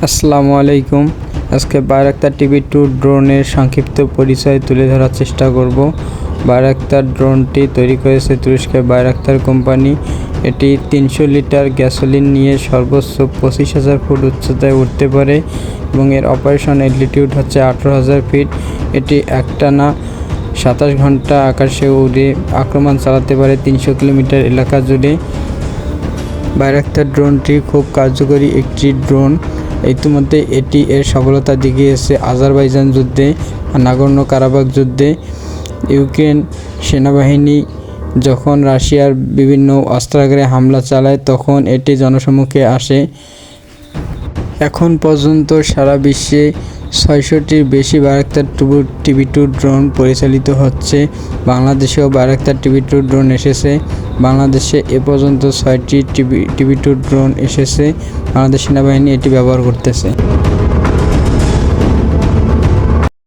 আসসালামু আলাইকুম। আজকে বায়রাক্তার টিভি-2 ড্রোনের সংক্ষিপ্ত পরিচয় তুলে ধরার চেষ্টা করব। বায়রাক্তার ড্রোনটি তৈরি করেছে তুরস্কের বায়রাক্তার কোম্পানি। এটি 300 লিটার গ্যাসোলিন নিয়ে সর্বোচ্চ 25,000 ফুট উচ্চতায় উঠতে পারে এবং এর অপারেশন অ্যালটিটিউড হচ্ছে 18,000 ফিট। এটি একটানা 27 ঘন্টা আকাশে উড়ে আক্রমণ চালাতে পারে 300 কিলোমিটার এলাকা জুড়ে। বায়রাক্তার ড্রোনটি খুব কার্যকরী একটি ড্রোন। ইতিমধ্যে এটি এর সফলতা দেখিয়েছে আজারবাইজান যুদ্ধে, নাগর্নো কারাবাখ যুদ্ধে। ইউক্রেন সেনাবাহিনী যখন রাশিয়ার বিভিন্ন অস্ত্রাগারে হামলা চালায় তখন এটি জনসম্মুখে আসে। এখন পর্যন্ত সারা বিশ্বে 600টির বেশি বায়রাক্তার টিভি-2 ড্রোন পরিচালিত হচ্ছে। বাংলাদেশেও বায়রাক্তার টিভি-2 ড্রোন এসেছে। বাংলাদেশে এ পর্যন্ত 6টি টিভি-2 ড্রোন এসেছে। বাংলাদেশ সেনাবাহিনী এটি ব্যবহার করতেছে।